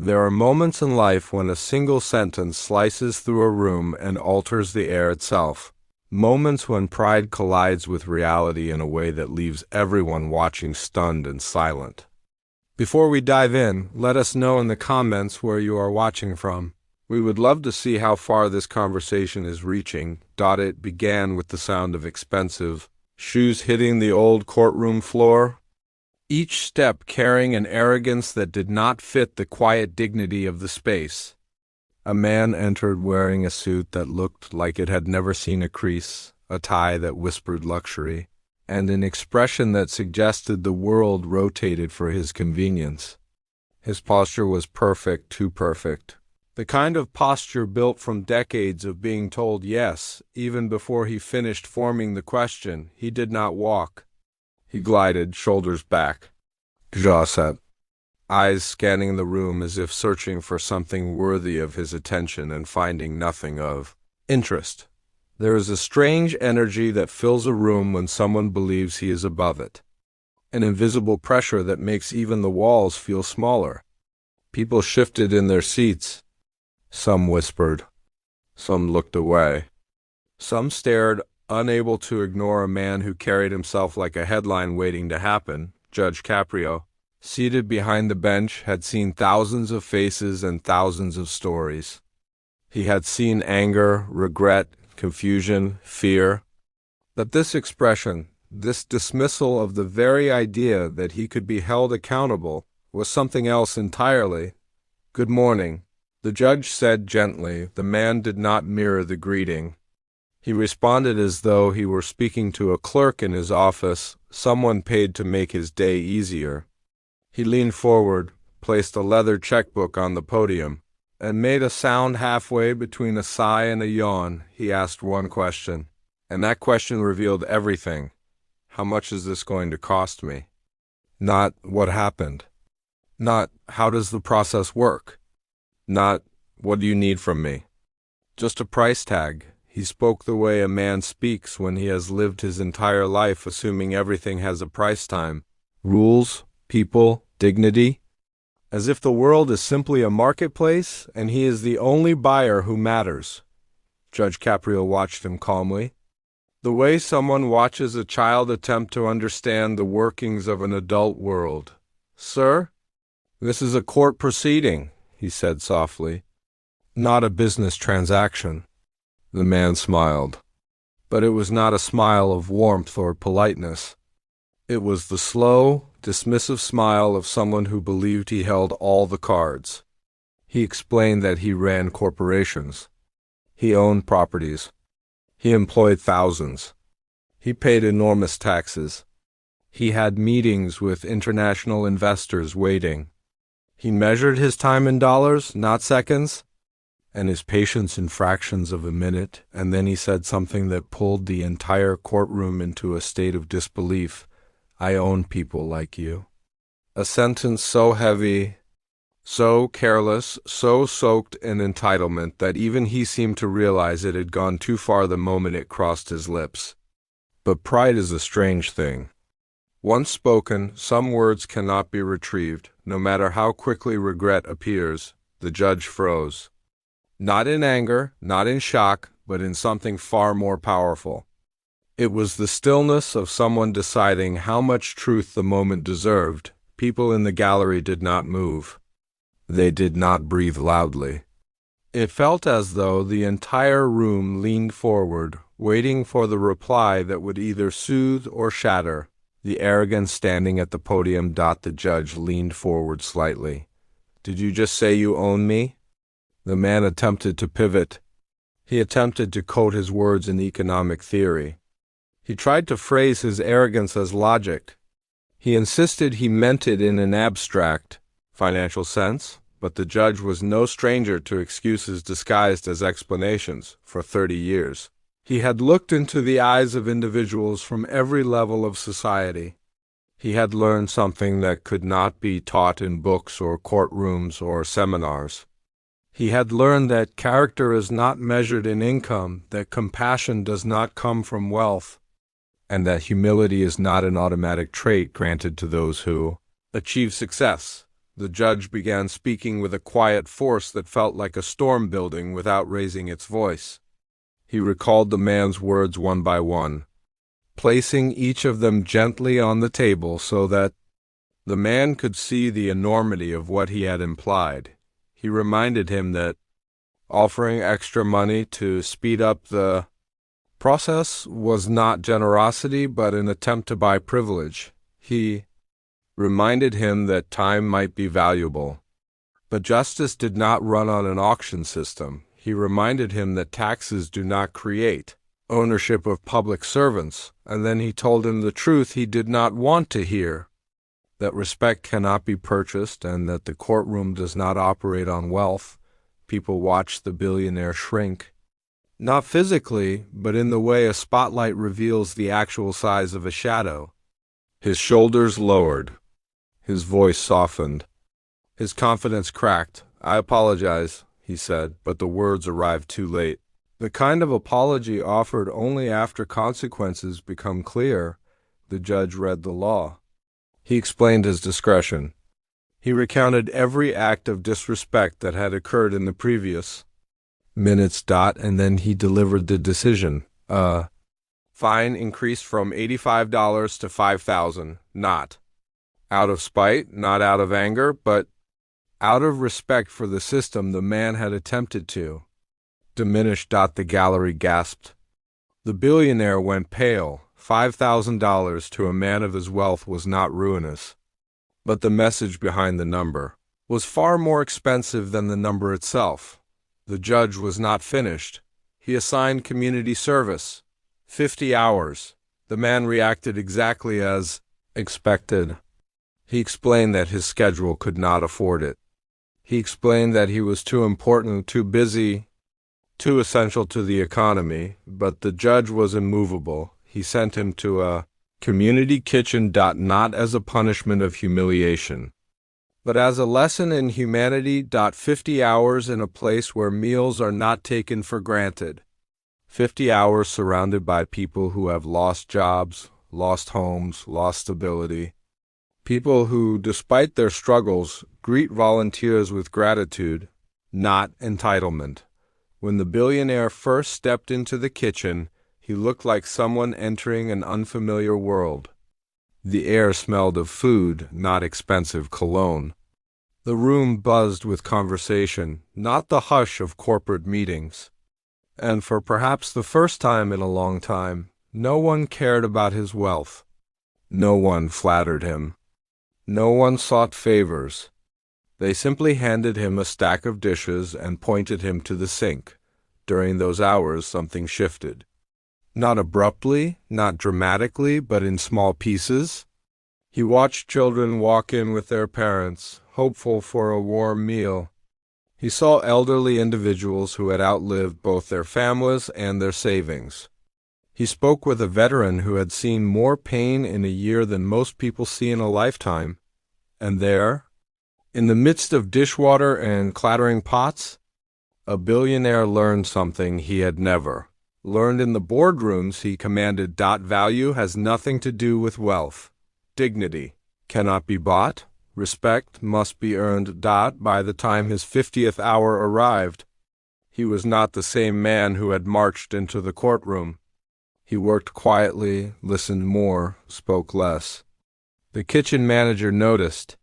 There are moments in life when a single sentence slices through a room and alters the air itself. Moments when pride collides with reality in a way that leaves everyone watching stunned and silent. Before we dive in, let us know in the comments where you are watching from. We would love to see how far this conversation is reaching. It began with the sound of expensive shoes hitting the old courtroom floor, each step carrying an arrogance that did not fit the quiet dignity of the space. A man entered wearing a suit that looked like it had never seen a crease, a tie that whispered luxury, and an expression that suggested the world rotated for his convenience. His posture was perfect, too perfect. The kind of posture built from decades of being told yes, even before he finished forming the question. He did not walk. He glided, shoulders back, jaw set, eyes scanning the room as if searching for something worthy of his attention and finding nothing of interest. There is a strange energy that fills a room when someone believes he is above it. An invisible pressure that makes even the walls feel smaller. People shifted in their seats. Some whispered. Some looked away. Some stared, unable to ignore a man who carried himself like a headline waiting to happen. Judge Caprio, seated behind the bench, had seen thousands of faces and thousands of stories. He had seen anger, regret, confusion, fear. But this expression, this dismissal of the very idea that he could be held accountable, was something else entirely. "Good morning," the judge said gently. The man did not mirror the greeting. He responded as though he were speaking to a clerk in his office, someone paid to make his day easier. He leaned forward, placed a leather checkbook on the podium, and made a sound halfway between a sigh and a yawn. He asked one question, and that question revealed everything. How much is this going to cost me? Not what happened. Not how does the process work. Not what do you need from me. Just a price tag. He spoke the way a man speaks when he has lived his entire life assuming everything has a price tag. Rules, people, dignity. As if the world is simply a marketplace and he is the only buyer who matters. Judge Caprio watched him calmly. The way someone watches a child attempt to understand the workings of an adult world. "Sir, this is a court proceeding," he said softly. "Not a business transaction." The man smiled. But it was not a smile of warmth or politeness. It was the slow, dismissive smile of someone who believed he held all the cards. He explained that he ran corporations. He owned properties. He employed thousands. He paid enormous taxes. He had meetings with international investors waiting. He measured his time in dollars, not seconds, and his patience in fractions of a minute, and then he said something that pulled the entire courtroom into a state of disbelief. "I own people like you." A sentence so heavy, so careless, so soaked in entitlement that even he seemed to realize it had gone too far the moment it crossed his lips. But pride is a strange thing. Once spoken, some words cannot be retrieved, no matter how quickly regret appears. The judge froze. Not in anger, not in shock, but in something far more powerful. It was the stillness of someone deciding how much truth the moment deserved. People in the gallery did not move. They did not breathe loudly. It felt as though the entire room leaned forward, waiting for the reply that would either soothe or shatter. The arrogance standing at the podium. The judge leaned forward slightly. "Did you just say you own me?" The man attempted to pivot. He attempted to coat his words in economic theory. He tried to phrase his arrogance as logic. He insisted he meant it in an abstract, financial sense, but the judge was no stranger to excuses disguised as explanations. For 30 years, he had looked into the eyes of individuals from every level of society. He had learned something that could not be taught in books or courtrooms or seminars. He had learned that character is not measured in income, that compassion does not come from wealth, and that humility is not an automatic trait granted to those who achieve success, The judge began speaking with a quiet force that felt like a storm building without raising its voice. He recalled the man's words one by one, placing each of them gently on the table so that the man could see the enormity of what he had implied. He reminded him that offering extra money to speed up the process was not generosity but an attempt to buy privilege. He reminded him that time might be valuable. But justice did not run on an auction system. He reminded him that taxes do not create ownership of public servants, and then he told him the truth he did not want to hear, that respect cannot be purchased and that the courtroom does not operate on wealth. People watch the billionaire shrink, not physically, but in the way a spotlight reveals the actual size of a shadow. His shoulders lowered. His voice softened. His confidence cracked. "I apologize," he said, but the words arrived too late. The kind of apology offered only after consequences become clear. The judge read the law. He explained his discretion. He recounted every act of disrespect that had occurred in the previous minutes. And then he delivered the decision. Fine increased from $85 to $5,000, not out of spite, not out of anger, but out of respect for the system the man had attempted to diminish. The gallery gasped. The billionaire went pale. $5,000 to a man of his wealth was not ruinous. But the message behind the number was far more expensive than the number itself. The judge was not finished. He assigned community service. 50 hours. The man reacted exactly as expected. He explained that his schedule could not afford it. He explained that he was too important, too busy, too essential to the economy, but the judge was immovable. He sent him to a community kitchen. Not as a punishment of humiliation, but as a lesson in humanity. 50 hours in a place where meals are not taken for granted. 50 hours surrounded by people who have lost jobs, lost homes, lost stability. People who, despite their struggles, greet volunteers with gratitude, not entitlement. When the billionaire first stepped into the kitchen, he looked like someone entering an unfamiliar world. The air smelled of food, not expensive cologne. The room buzzed with conversation, not the hush of corporate meetings. And for perhaps the first time in a long time, no one cared about his wealth. No one flattered him. No one sought favors. They simply handed him a stack of dishes and pointed him to the sink. During those hours, something shifted. Not abruptly, not dramatically, but in small pieces. He watched children walk in with their parents, hopeful for a warm meal. He saw elderly individuals who had outlived both their families and their savings. He spoke with a veteran who had seen more pain in a year than most people see in a lifetime. And there, in the midst of dishwater and clattering pots, a billionaire learned something he had never learned in the boardrooms he commanded. Value has nothing to do with wealth. Dignity cannot be bought. Respect must be earned. By the time his 50th hour arrived, he was not the same man who had marched into the courtroom. He worked quietly, listened more, spoke less. The kitchen manager noticed.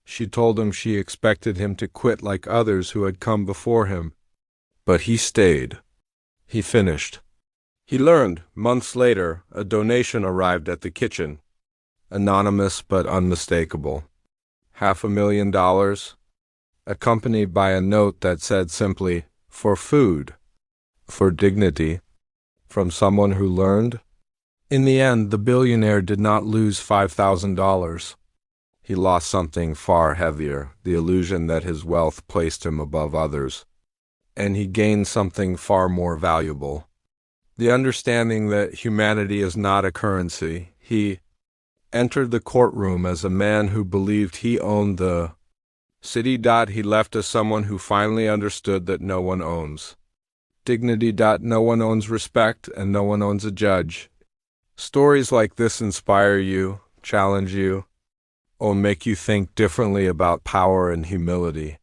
She told him she expected him to quit like others who had come before him. But he stayed. He finished. He learned, months later, a donation arrived at the kitchen. Anonymous but unmistakable. $500,000, accompanied by a note that said simply, "For food, for dignity," from someone who learned. In the end, the billionaire did not lose $5,000. He lost something far heavier, the illusion that his wealth placed him above others. And he gained something far more valuable, the understanding that humanity is not a currency. He entered the courtroom as a man who believed he owned the city. He left as someone who finally understood that no one owns dignity. No one owns respect, and no one owns a judge. Stories like this inspire you, challenge you, or make you think differently about power and humility.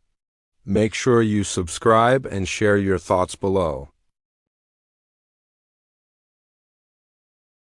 Make sure you subscribe and share your thoughts below.